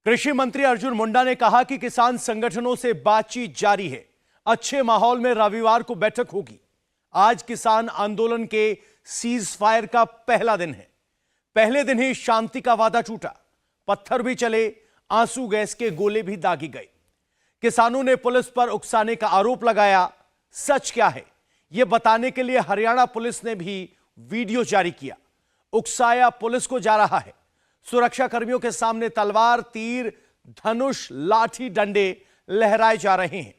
कृषि मंत्री अर्जुन मुंडा ने कहा कि किसान संगठनों से बातचीत जारी है। अच्छे माहौल में रविवार को बैठक होगी। आज किसान आंदोलन के सीज फायर का पहला दिन है। पहले दिन ही शांति का वादा टूटा, पत्थर भी चले, आंसू गैस के गोले भी दागी गए। किसानों ने पुलिस पर उकसाने का आरोप लगाया। सच क्या है यह बताने के लिए हरियाणा पुलिस ने भी वीडियो जारी किया। उकसाया पुलिस को जा रहा है। सुरक्षा कर्मियों के सामने तलवार, तीर, धनुष, लाठी, डंडे लहराए जा रहे हैं।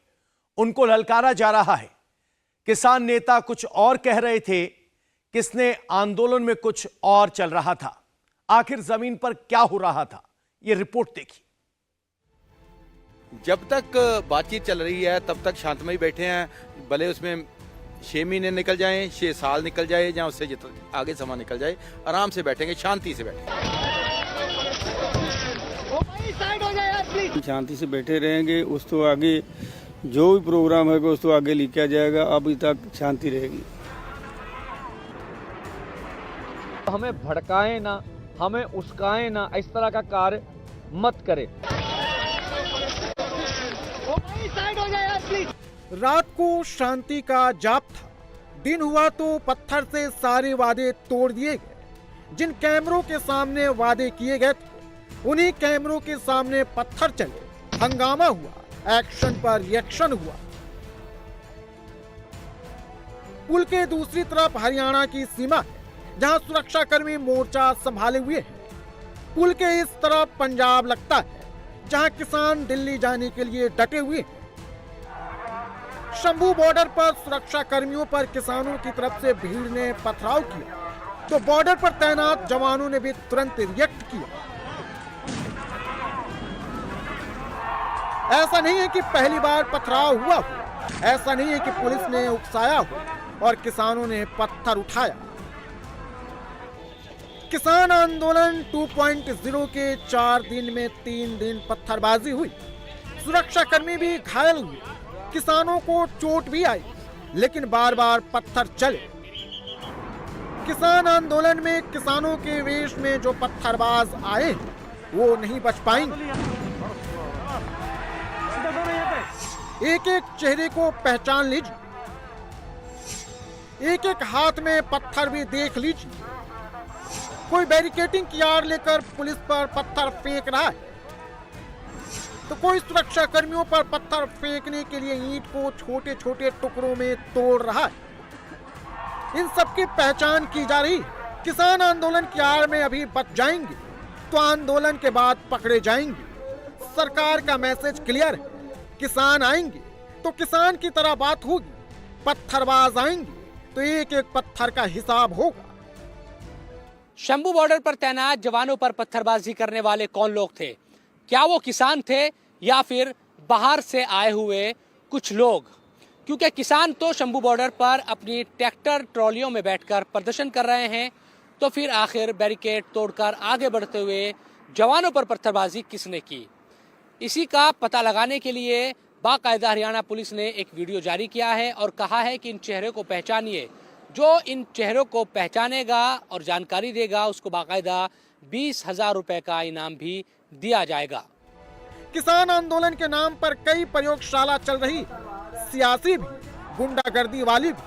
उनको ललकारा जा रहा है। किसान नेता कुछ और कह रहे थे, किसने आंदोलन में कुछ और चल रहा था। आखिर जमीन पर क्या हो रहा था, यह रिपोर्ट देखिए। जब तक बातचीत चल रही है तब तक शांतमय बैठे हैं। भले उसमें 6 महीने निकल जाएं, 6 साल निकल जाए, या उससे जितना आगे समय निकल जाए, आराम से बैठेंगे, शांति से बैठेंगे। शांति से बैठे रहेंगे। उस तो आगे जो भी प्रोग्राम है उस तो आगे लिखा जाएगा। अभी तक शांति रहेगी। हमें भड़काएं ना, हमें उस्काएं ना, इस तरह का कार्य मत करें। रात को शांति का जाप था। दिन हुआ तो पत्थर से सारे वादे तोड़ दिए गए। जिन कैमरों के सामने वादे किए गए थे उन्हीं कैमरों के सामने पत्थर चले, हंगामा हुआ, एक्शन पर रिएक्शन हुआ। पुल के दूसरी तरफ हरियाणा की सीमा है, जहां सुरक्षा कर्मी मोर्चा संभाले हुए हैं। पुल के इस तरफ पंजाब लगता है, जहां किसान दिल्ली जाने के लिए डटे हुए हैं। शंभू बॉर्डर पर सुरक्षा कर्मियों पर किसानों की तरफ से भीड़ ने पथराव किया, तो बॉर्डर पर तैनात जवानों ने भी तुरंत रिएक्ट किया। ऐसा नहीं है कि पहली बार पथराव हुआ हो, ऐसा नहीं है कि पुलिस ने उकसाया हो और किसानों ने पत्थर उठाया। किसान आंदोलन 2.0 के 4 दिन में 3 दिन पत्थरबाजी हुई। सुरक्षा कर्मी भी घायल हुए, किसानों को चोट भी आई, लेकिन बार बार पत्थर चले। किसान आंदोलन में किसानों के वेश में जो पत्थरबाज आए वो नहीं बच पाएंगे। एक एक चेहरे को पहचान लीजिए, एक एक हाथ में पत्थर भी देख लीजिए। कोई बैरिकेडिंग की आड़ लेकर पुलिस पर पत्थर फेंक रहा है, तो कोई सुरक्षा कर्मियों पर पत्थर फेंकने के लिए ईंट को छोटे छोटे टुकड़ों में तोड़ रहा है। इन सबकी पहचान की जा रही। किसान आंदोलन की आड़ में अभी बच जाएंगे तो आंदोलन के बाद पकड़े जाएंगे। सरकार का मैसेज क्लियर है, किसान आएंगे तो किसान की तरह बात होगी, पत्थरबाज आएंगे तो एक एक पत्थर का हिसाब होगा। शंभू बॉर्डर पर तैनात जवानों पर पत्थरबाजी करने वाले कौन लोग थे? क्या वो किसान थे या फिर बाहर से आए हुए कुछ लोग? क्योंकि किसान तो शंभू बॉर्डर पर अपनी ट्रैक्टर ट्रॉलियों में बैठकर प्रदर्शन कर रहे हैं, तो फिर आखिर बैरिकेड तोड़कर आगे बढ़ते हुए जवानों पर पत्थरबाजी किसने की? इसी का पता लगाने के लिए बाकायदा हरियाणा पुलिस ने एक वीडियो जारी किया है और कहा है कि इन चेहरों को पहचानिए। जो इन चेहरों को पहचानेगा और जानकारी देगा उसको बाकायदा 20,000 रुपए का इनाम भी दिया जाएगा। किसान आंदोलन के नाम पर कई प्रयोगशाला चल रही, सियासी भी, गुंडागर्दी वाली भी।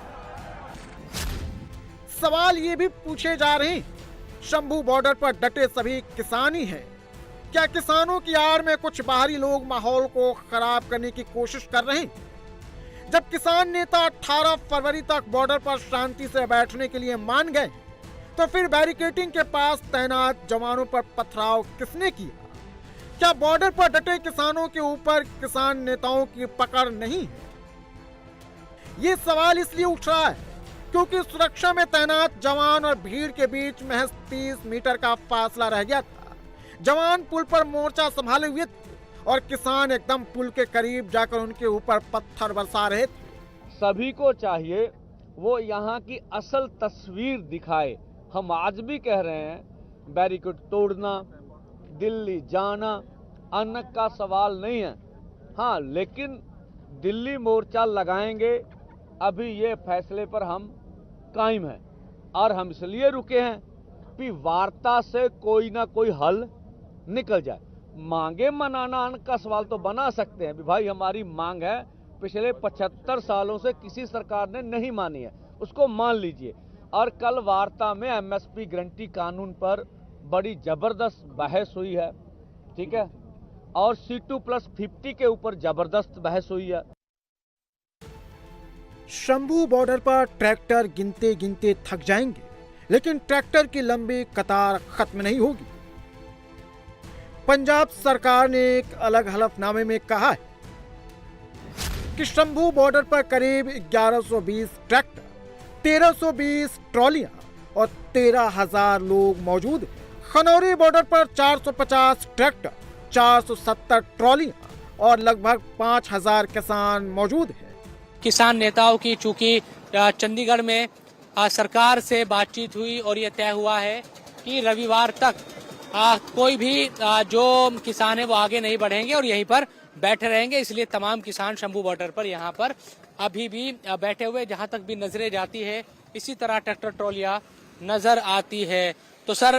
सवाल ये भी पूछे जा रहे हैं, शंभू बॉर्डर पर डटे सभी किसान ही हैं। क्या किसानों की आड़ में कुछ बाहरी लोग माहौल को खराब करने की कोशिश कर रहे हैं? जब किसान नेता 18 फरवरी तक बॉर्डर पर शांति से बैठने के लिए मान गए, तो फिर बैरिकेडिंग के पास तैनात जवानों पर पथराव किसने किया? क्या बॉर्डर पर डटे किसानों के ऊपर किसान नेताओं की पकड़ नहीं है? ये सवाल इसलिए उठ रहा है क्योंकि सुरक्षा में तैनात जवान और भीड़ के बीच महज 30 मीटर का फासला रह गया था। जवान पुल पर मोर्चा संभाले हुए थे और किसान एकदम पुल के करीब जाकर उनके ऊपर पत्थर बरसा रहे थे। सभी को चाहिए वो यहाँ की असल तस्वीर दिखाए। हम आज भी कह रहे हैं, बैरिकेड तोड़ना, दिल्ली जाना अन्न का सवाल नहीं है। हाँ, लेकिन दिल्ली मोर्चा लगाएंगे, अभी ये फैसले पर हम कायम हैं। और हम इसलिए रुके हैं कि वार्ता से कोई ना कोई हल निकल जाए। मांगे मनाना अन्न का सवाल तो बना सकते हैं, भाई हमारी मांग है, पिछले 75 सालों से किसी सरकार ने नहीं मानी है, उसको मान लीजिए। और कल वार्ता में एमएसपी गारंटी कानून पर बड़ी जबरदस्त बहस हुई है, ठीक है, और C2+50 के ऊपर जबरदस्त बहस हुई है। शंभू बॉर्डर पर ट्रैक्टर गिनते गिनते थक जाएंगे, लेकिन ट्रैक्टर की लंबी कतार खत्म नहीं होगी। पंजाब सरकार ने एक अलग हलफनामे में कहा है कि शंभू बॉर्डर पर करीब 1120 ट्रैक्टर, 1320 ट्रॉलियां और 13,000 लोग मौजूद हैं। खनौरी बॉर्डर पर 450 ट्रैक्टर, 470 ट्रॉलियां और लगभग 5,000 किसान मौजूद हैं। किसान नेताओं की चूंकि चंडीगढ़ में सरकार से बातचीत हुई और ये तय हुआ है कि रविवार तक कोई भी जो किसान है वो आगे नहीं बढ़ेंगे और यहीं पर बैठे रहेंगे, इसलिए तमाम किसान शंभू बॉर्डर पर यहाँ पर अभी भी बैठे हुए, जहाँ तक भी नजरें जाती है इसी तरह ट्रैक्टर ट्रॉलियां नजर आती है। तो सर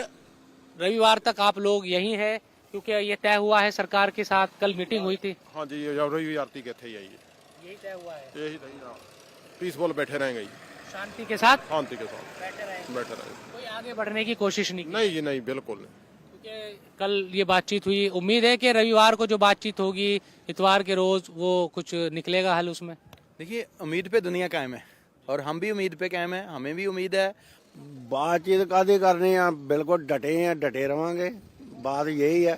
रविवार तक आप लोग यहीं हैं क्योंकि ये तय हुआ है सरकार के साथ, कल मीटिंग हुई थी। हाँ जी, ये रविवार की कहते हैं यही तय हुआ है, यही पीसफुल बैठे रहेंगे, शांति के साथ शांति के साथ बैठे रहेंगे। कोई आगे बढ़ने की कोशिश नहीं की? नहीं जी नहीं, बिल्कुल नहीं। क्योंकि कल ये बातचीत हुई, उम्मीद है कि रविवार को जो बातचीत होगी इतवार के रोज वो कुछ निकलेगा हल उसमें। देखिए, उम्मीद पे दुनिया कायम है और हम भी उम्मीद पे कायम है, हमें भी उम्मीद है। बातचीत कादी करनी है, बिल्कुल डटे हैं, डटे रवांगे। बात यही है,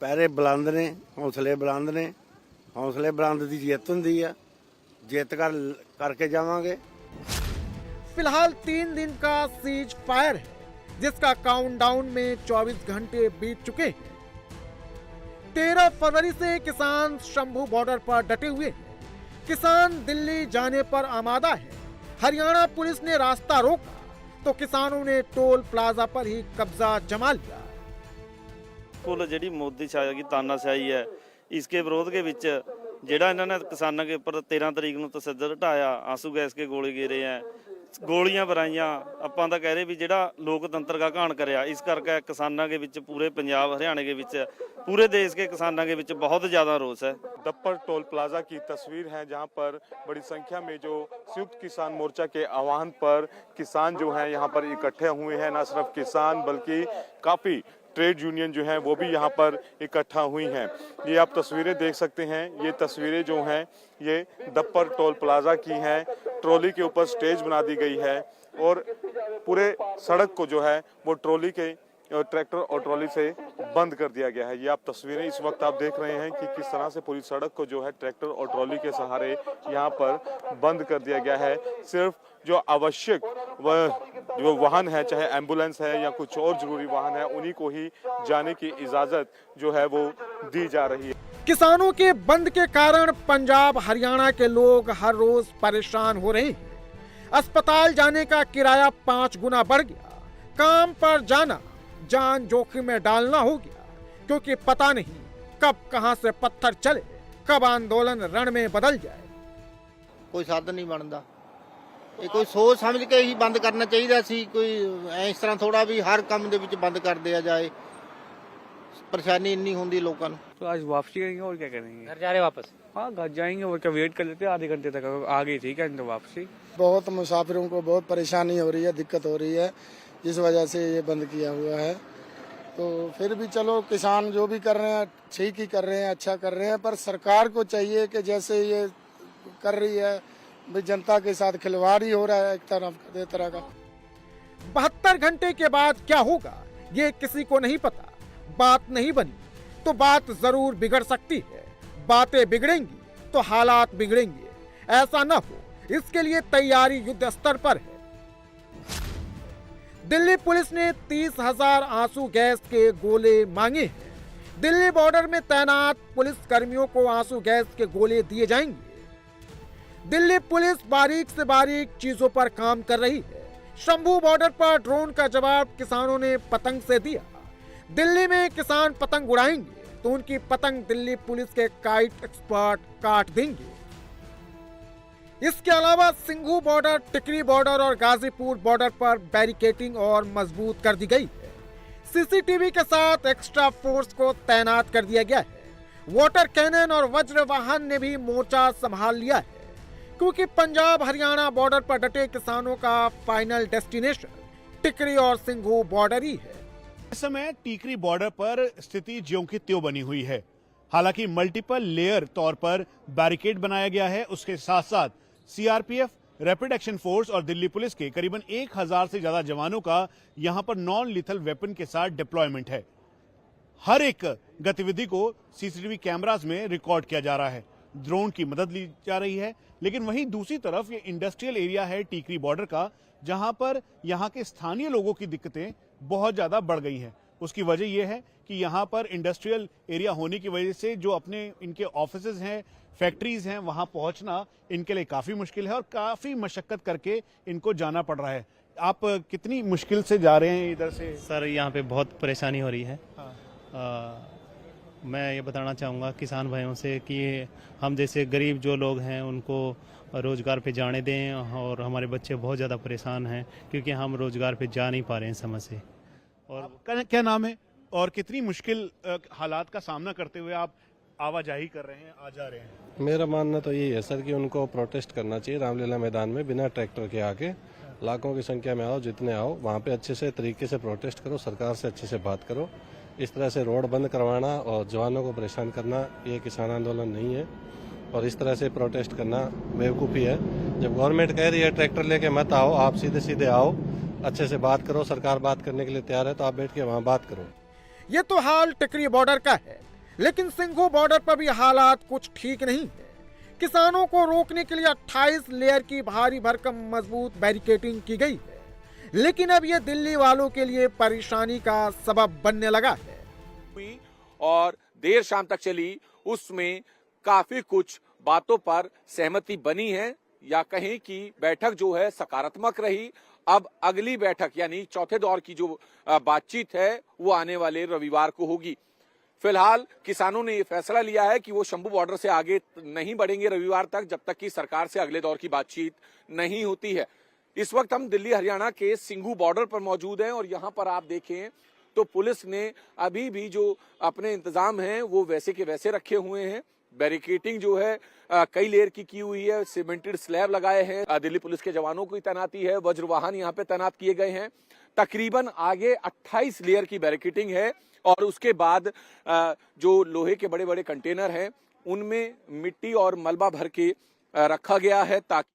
पैरे बुलंद ने, हौसले बुलंद ने, हौसले बुलंद की जित हुंदी है, जित करके जावांगे। फिलहाल 3 दिन का सीज फायर है, जिसका काउंटडाउन में 24 घंटे बीत चुके हैं। 13 फरवरी से किसान शंभू बॉर्डर पर डटे हुए हैं। किसान दिल्ली जाने पर आमादा है। हरियाणा पुलिस ने रास्ता रोका तो किसानों ने टोल प्लाजा पर ही कब्जा जमा लिया। कुल ਜਿਹੜੀ ਮੋਦੀ ਸ਼ਾਹ की तानाशाही है, इसके विरोध के विच ਜਿਹੜਾ ਇਹਨਾਂ ਨੇ ਕਿਸਾਨਾਂ के ऊपर 13 तरीक ਨੂੰ तसद्दुद ਢਾਇਆ, आंसू गैस के गोले गिरे हैं, ਗੋਲੀਆਂ ਬਰਾਈਆਂ, ਆਪਾਂ ਤਾਂ ਕਹਿ ਰਹੇ ਵੀ ਜਿਹੜਾ ਲੋਕਤੰਤਰ ਦਾ ਘਾਣ ਕਰਿਆ, ਇਸ ਕਰਕੇ ਕਿਸਾਨਾਂ ਦੇ ਵਿੱਚ ਪੂਰੇ ਪੰਜਾਬ ਹਰਿਆਣੇ ਦੇ ਵਿੱਚ पूरे देश के किसानों के बीच बहुत ज़्यादा रोष है। दप्पर टोल प्लाजा की तस्वीर है, जहां पर बड़ी संख्या में जो संयुक्त किसान मोर्चा के आह्वान पर किसान जो हैं यहाँ पर इकट्ठे हुए हैं। न सिर्फ किसान बल्कि काफ़ी ट्रेड यूनियन जो हैं वो भी यहाँ पर इकट्ठा हुई हैं। ये आप तस्वीरें देख सकते हैं, ये तस्वीरें जो हैं ये दप्पर टोल प्लाजा की हैं। ट्रॉली के ऊपर स्टेज बना दी गई है और पूरे सड़क को जो है वो ट्रॉली के ट्रैक्टर और ट्रॉली से बंद कर दिया गया है। ये आप तस्वीरें इस वक्त आप देख रहे हैं कि किस तरह से पूरी सड़क को जो है ट्रैक्टर और ट्रॉली के सहारे यहाँ पर बंद कर दिया गया है। सिर्फ जो आवश्यक जो वाहन है, चाहे एम्बुलेंस है या कुछ और जरूरी वाहन है, उन्हीं को ही जाने की इजाजत जो है वो दी जा रही है। किसानों के बंद के कारण पंजाब हरियाणा के लोग हर रोज परेशान हो रहे हैं। अस्पताल जाने का किराया 5 गुना बढ़ गया। काम पर जाना जान जोखिम में डालना हो गया, क्योंकि पता नहीं कब कहां से पत्थर चले, कब आंदोलन रण में बदल जाए। कोई साधन नहीं बनता, ये कोई सोच समझ के ही बंद करना चाहिए सी। कोई इस तरह थोड़ा भी हर काम दे विच बंद कर दिया जाए, परेशानी इन्नी होंदी लोगों को। तो आज वापसी करेंगे और क्या करेंगे? घर जा रहे वापस? हाँ घर जाएंगे और क्या, वेट कर लेते हैं आधे घंटे तक, आ गई ठीक है तो वापसी। बहुत मुसाफिरों को बहुत परेशानी हो रही है, दिक्कत हो रही है, इस वजह से ये बंद किया हुआ है। तो फिर भी चलो, किसान जो भी कर रहे हैं ठीक ही कर रहे हैं, अच्छा कर रहे हैं, पर सरकार को चाहिए कि जैसे ये कर रही है भाई जनता के साथ खिलवाड़ ही हो रहा है एक तरह का। 72 घंटे के बाद क्या होगा ये किसी को नहीं पता। बात नहीं बनी तो बात जरूर बिगड़ सकती है। बातें बिगड़ेंगी तो हालात बिगड़ेंगे। ऐसा न हो, इसके लिए तैयारी युद्ध स्तर पर है। दिल्ली पुलिस ने 30,000 आंसू गैस के गोले मांगे हैं। दिल्ली बॉर्डर में तैनात पुलिस कर्मियों को आंसू गैस के गोले दिए जाएंगे। दिल्ली पुलिस बारीक से बारीक चीजों पर काम कर रही है। शंभू बॉर्डर पर ड्रोन का जवाब किसानों ने पतंग से दिया। दिल्ली में किसान पतंग उड़ाएंगे तो उनकी पतंग दिल्ली पुलिस के काइट एक्सपर्ट काट देंगे। इसके अलावा सिंघू बॉर्डर, टिकरी बॉर्डर और गाजीपुर बॉर्डर पर बैरिकेडिंग और मजबूत कर दी गई है। सीसीटीवी के साथ एक्स्ट्रा फोर्स को तैनात कर दिया गया है। वाटर कैनन और वज्र वाहन ने भी मोर्चा संभाल लिया है, क्योंकि पंजाब हरियाणा बॉर्डर पर डटे किसानों का फाइनल डेस्टिनेशन टिकरी और सिंघू बॉर्डर ही है। इस समय टिकरी बॉर्डर पर स्थिति ज्यों की त्यों बनी हुई है। हालांकि मल्टीपल लेयर तौर पर बैरिकेड बनाया गया है। उसके साथ साथ सीआरपीएफ, रैपिड एक्शन फोर्स और दिल्ली पुलिस के करीबन 1000 से ज्यादा जवानों का यहां पर नॉन लीथल वेपन के साथ डिप्लॉयमेंट है। हर एक गतिविधि को सीसीटीवी कैमरास में रिकॉर्ड किया जा रहा है। ड्रोन की मदद ली जा रही है। लेकिन वहीं दूसरी तरफ ये इंडस्ट्रियल एरिया है टिकरी बॉर्डर का, जहां पर यहां के स्थानीय लोगों की दिक्कतें बहुत ज्यादा बढ़ गई हैं। उसकी वजह यह है कि यहां पर इंडस्ट्रियल एरिया होने की वजह से जो अपने इनके ऑफिसेज हैं, फैक्ट्रीज हैं, वहां पहुंचना इनके लिए काफी मुश्किल है और काफी मशक्कत करके इनको जाना पड़ रहा है। आप कितनी मुश्किल से जा रहे हैं इधर से? सर यहाँ पे बहुत परेशानी हो रही है। मैं ये बताना चाहूँगा किसान भाइयों से कि हम जैसे गरीब जो लोग हैं उनको रोज़गार पे जाने दें, और हमारे बच्चे बहुत ज़्यादा परेशान हैं क्योंकि हम रोज़गार पे जा नहीं पा रहे हैं समय से। और क्या नाम है और कितनी मुश्किल हालात का सामना करते हुए आप आवाजाही कर रहे हैं, आ जा रहे हैं? मेरा मानना तो यही है सर कि उनको प्रोटेस्ट करना चाहिए रामलीला मैदान में बिना ट्रैक्टर के आके। लाखों की संख्या में आओ, जितने आओ, वहाँ पे अच्छे से तरीके से प्रोटेस्ट करो, सरकार से अच्छे से बात करो। इस तरह से रोड बंद करवाना और जवानों को परेशान करना ये किसान आंदोलन नहीं है, और इस तरह से प्रोटेस्ट करना बेवकूफ़ी है। जब गवर्नमेंट कह रही है ट्रैक्टर लेके मत आओ, आप सीधे सीधे आओ, अच्छे से बात करो, सरकार बात करने के लिए तैयार है तो आप बैठ के वहाँ बात करो। ये तो हाल टिकरी बॉर्डर का है, लेकिन सिंघू बॉर्डर पर भी हालात कुछ ठीक नहीं है। किसानों को रोकने के लिए 28 लेयर की भारी भरकम मजबूत बैरिकेडिंग की गई है, लेकिन अब ये दिल्ली वालों के लिए परेशानी का सबब बनने लगा है। और देर शाम तक चली, उसमें काफी कुछ बातों पर सहमति बनी है, या कहें कि बैठक जो है सकारात्मक रही। अब अगली बैठक यानी चौथे दौर की जो बातचीत है वो आने वाले रविवार को होगी। फिलहाल किसानों ने ये फैसला लिया है कि वो शंभू बॉर्डर से आगे नहीं बढ़ेंगे रविवार तक, जब तक कि सरकार से अगले दौर की बातचीत नहीं होती है। इस वक्त हम दिल्ली हरियाणा के सिंघू बॉर्डर पर मौजूद हैं, और यहाँ पर आप देखें तो पुलिस ने अभी भी जो अपने इंतजाम हैं वो वैसे के वैसे रखे हुए हैं। बैरिकेडिंग जो है कई लेयर की हुई है, सीमेंटेड स्लैब लगाए हैं। दिल्ली पुलिस के जवानों की तैनाती है, वज्र वाहन यहाँ पे तैनात किए गए हैं। तकरीबन आगे 28 लेयर की बैरिकेडिंग है, और उसके बाद जो लोहे के बड़े बड़े कंटेनर हैं उनमें मिट्टी और मलबा भर के रखा गया है, ताकि